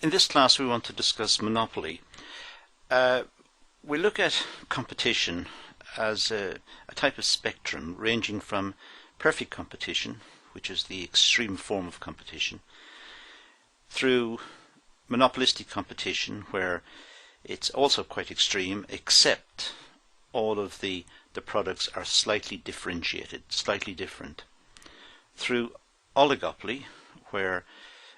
In this class we want to discuss monopoly. We look at competition as a type of spectrum ranging from perfect competition, which is the extreme form of competition, through monopolistic competition, where it's also quite extreme, except all of the products are slightly differentiated, slightly different, through oligopoly, where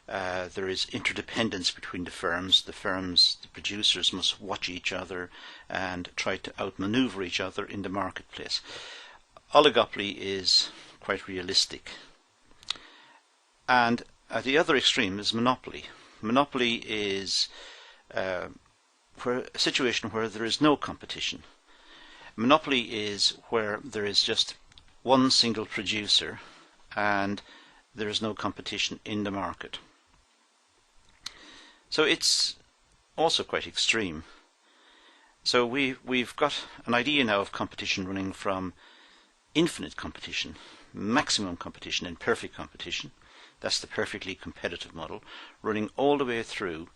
there is interdependence between the firms. The producers must watch each other and try to outmaneuver each other in the marketplace. Oligopoly is quite realistic. And at the other extreme is monopoly. Monopoly is a situation where there is no competition. Monopoly is where there is just one single producer and there is no competition in the market. So it's also quite extreme. So we've got an idea now of competition running from infinite competition, maximum competition and perfect competition. That's the perfectly competitive model, running all the way through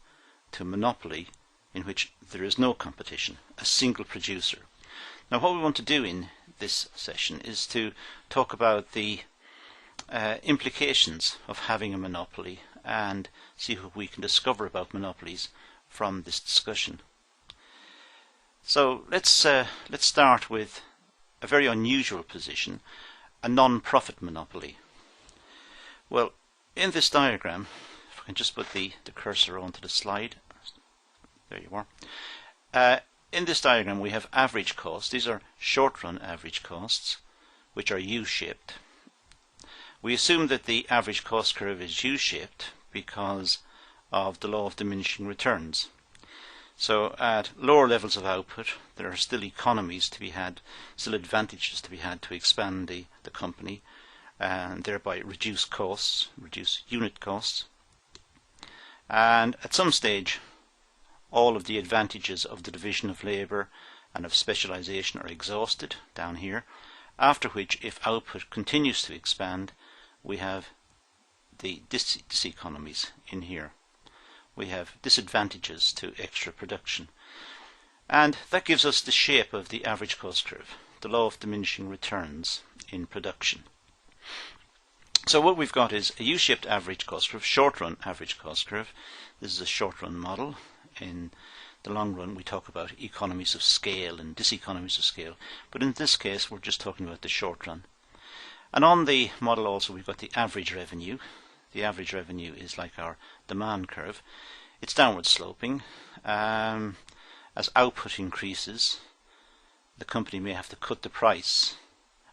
to monopoly, in which there is no competition, a single producer. Now what we want to do in this session is to talk about the implications of having a monopoly and see what we can discover about monopolies from this discussion. So let's start with a very unusual position, a non-profit monopoly. Well, in this diagram, if I can just put the cursor onto the slide, there you are. In this diagram we have average costs. These are short-run average costs, which are U-shaped. We assume that the average cost curve is U-shaped because of the law of diminishing returns. So at lower levels of output there are still economies to be had, still advantages to be had to expand the company and thereby reduce costs, reduce unit costs. And at some stage all of the advantages of the division of labour and of specialisation are exhausted down here, after which, if output continues to expand, we have the diseconomies in here. We have disadvantages to extra production. And that gives us the shape of the average cost curve, the law of diminishing returns in production. So what we've got is a U-shaped average cost curve, short-run average cost curve. This is a short-run model. In the long run we talk about economies of scale and diseconomies of scale, but in this case we're just talking about the short run. And on the model also we've got the average revenue. The average revenue is like our demand curve. It's downward sloping. As output increases, the company may have to cut the price.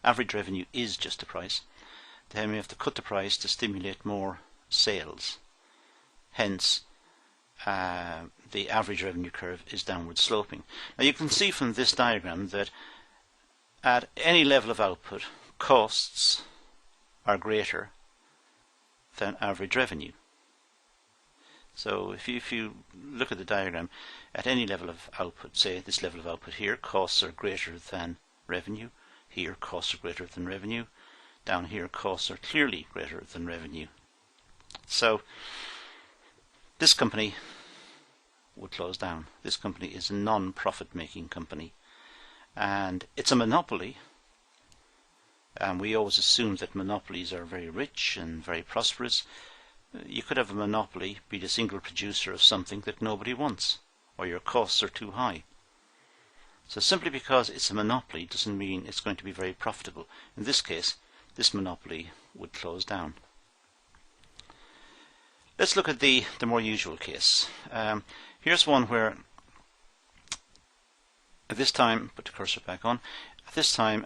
Average revenue is just the price. They may have to cut the price to stimulate more sales. Hence the average revenue curve is downward sloping. Now you can see from this diagram that at any level of output, costs are greater than average revenue. So if you look at the diagram, at any level of output, say this level of output here, costs are greater than revenue. Here costs are greater than revenue. Down here costs are clearly greater than revenue. So this company would close down. This company is a non-profit making company and it's a monopoly, and we always assume that monopolies are very rich and very prosperous. You could have a monopoly, be the single producer of something that nobody wants, or your costs are too high. So simply because it's a monopoly doesn't mean it's going to be very profitable. In this case, this monopoly would close down. Let's look at the more usual case. Here's one where at this time, put the cursor back on, at this time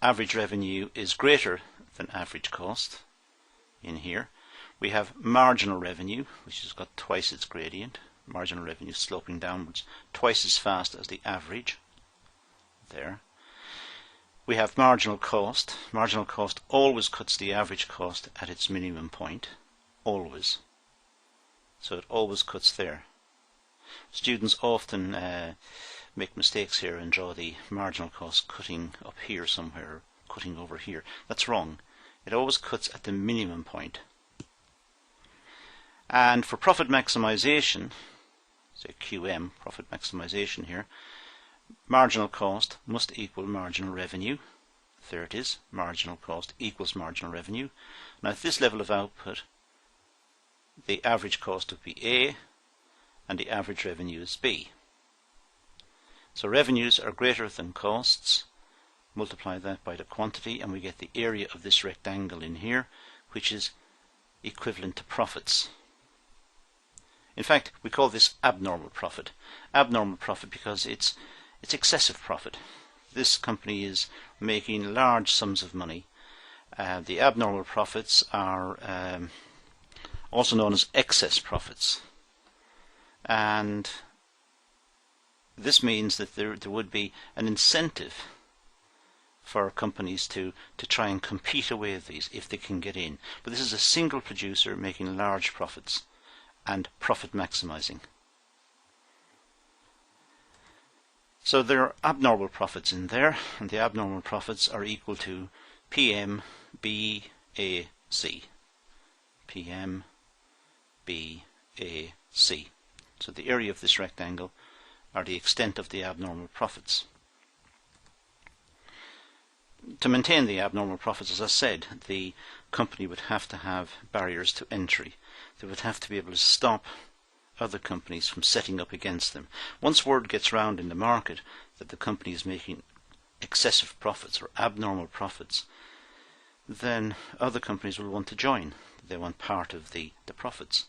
average revenue is greater than average cost. In here we have marginal revenue, which has got twice its gradient. Marginal revenue sloping downwards twice as fast as the average. There. We have marginal cost. Marginal cost always cuts the average cost at its minimum point. Always. So it always cuts there. Students often make mistakes here and draw the marginal cost cutting up here somewhere, cutting over here. That's wrong. It always cuts at the minimum point. And for profit maximization, say QM, profit maximization here, marginal cost must equal marginal revenue. There it is, marginal cost equals marginal revenue. Now at this level of output, the average cost would be A and the average revenue is B. So revenues are greater than costs. Multiply that by the quantity and we get the area of this rectangle in here, which is equivalent to profits. In fact, we call this abnormal profit. Abnormal profit because it's excessive profit. This company is making large sums of money. The abnormal profits are also known as excess profits. And this means that there would be an incentive for companies to try and compete away these if they can get in. But this is a single producer making large profits and profit maximizing. So there are abnormal profits in there, and the abnormal profits are equal to PM BAC. PM BAC. So the area of this rectangle are the extent of the abnormal profits. To maintain the abnormal profits, as I said, the company would have to have barriers to entry. They would have to be able to stop other companies from setting up against them. Once word gets round in the market that the company is making excessive profits or abnormal profits, then other companies will want to join. They want part of the profits.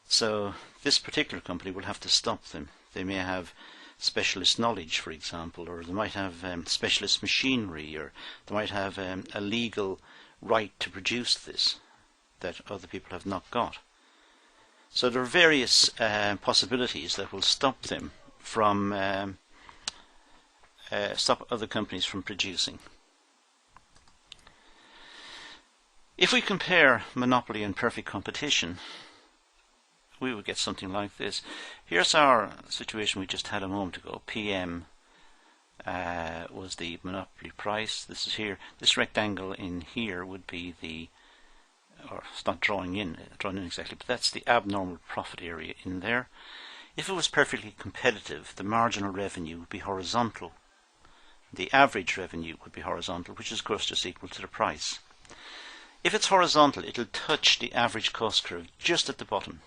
So this particular company will have to stop them. They may have specialist knowledge, for example, or they might have specialist machinery, or they might have a legal right to produce this that other people have not got. So there are various possibilities that will stop them from stop other companies from producing. If we compare monopoly and perfect competition, we would get something like this. Here's our situation we just had a moment ago. PM was the monopoly price. This is here. This rectangle in here would be the, or it's not drawing in exactly, but that's the abnormal profit area in there. If it was perfectly competitive, the marginal revenue would be horizontal. The average revenue would be horizontal, which is of course just equal to the price. If it's horizontal, it'll touch the average cost curve just at the bottom,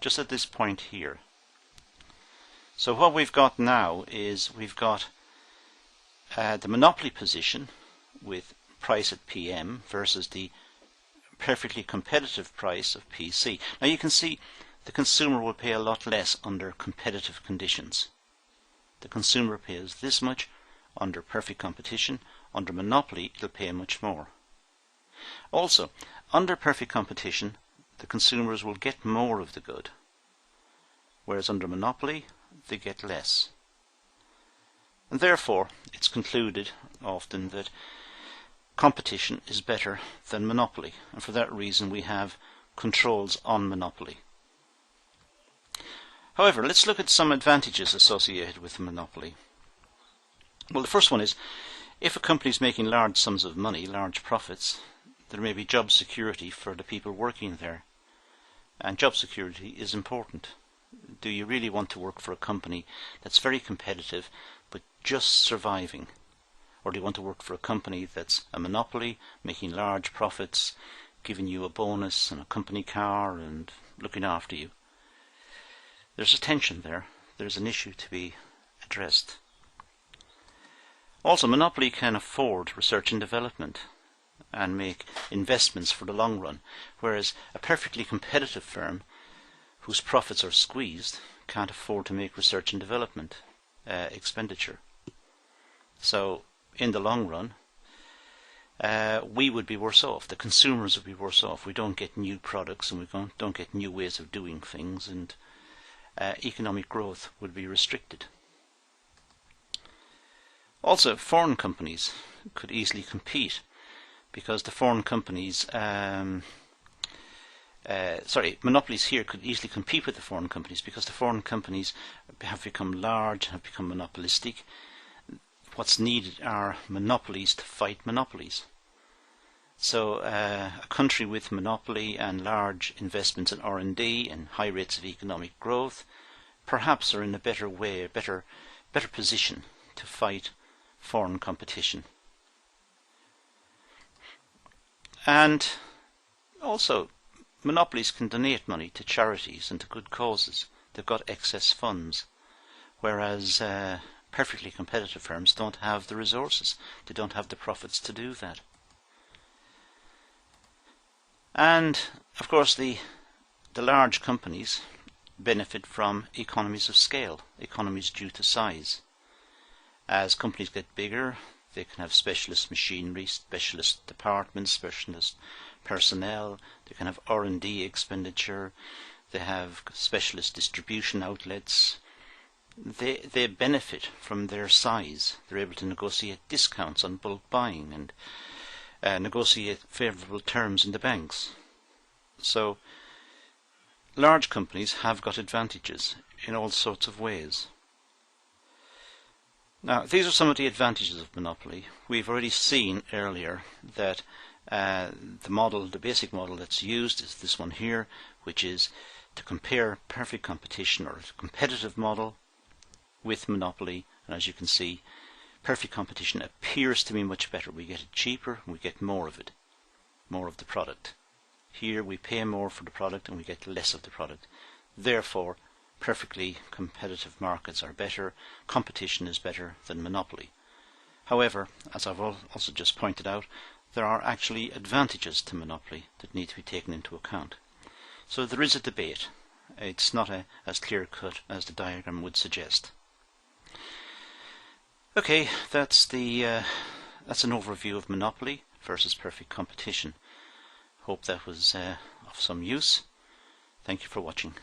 just at this point here. So what we've got now is we've got the monopoly position with price at PM versus the perfectly competitive price of PC. Now you can see the consumer will pay a lot less under competitive conditions. The consumer pays this much under perfect competition. Under monopoly, it'll pay much more. Also, under perfect competition, the consumers will get more of the good, whereas under monopoly, they get less. And therefore, it's concluded often that competition is better than monopoly, and for that reason we have controls on monopoly. However, let's look at some advantages associated with monopoly. Well, the first one is, if a company is making large sums of money, large profits, there may be job security for the people working there. And job security is important. Do you really want to work for a company that's very competitive but just surviving? Or do you want to work for a company that's a monopoly, making large profits, giving you a bonus and a company car and looking after you? There's a tension there. There's an issue to be addressed. Also, monopoly can afford research and development and make investments for the long run, whereas a perfectly competitive firm whose profits are squeezed can't afford to make research and development expenditure. So in the long run, we would be worse off. The consumers would be worse off. We don't get new products and we don't get new ways of doing things, and economic growth would be restricted. Also, foreign companies could easily compete because the foreign companies, monopolies here could easily compete with the foreign companies because the foreign companies have become large, have become monopolistic. What's needed are monopolies to fight monopolies. So a country with monopoly and large investments in R&D and high rates of economic growth perhaps are in a better way, better position to fight foreign competition. And also, monopolies can donate money to charities and to good causes. They've got excess funds, whereas perfectly competitive firms don't have the resources. They don't have the profits to do that. And of course the large companies benefit from economies of scale, economies due to size. As companies get bigger, they can have specialist machinery, specialist departments, specialist personnel, they can have R&D expenditure, they have specialist distribution outlets. They benefit from their size. They're able to negotiate discounts on bulk buying and negotiate favourable terms in the banks. So large companies have got advantages in all sorts of ways. Now, these are some of the advantages of monopoly. We've already seen earlier that the basic model that's used is this one here, which is to compare perfect competition or a competitive model with monopoly. And as you can see, perfect competition appears to be much better. We get it cheaper and we get more of it, more of the product. Here we pay more for the product and we get less of the product. Therefore, perfectly competitive markets are better, competition is better than monopoly. However, as I've also just pointed out, there are actually advantages to monopoly that need to be taken into account. So there is a debate. It's not as clear-cut as the diagram would suggest. Okay, that's an overview of monopoly versus perfect competition. Hope that was of some use. Thank you for watching.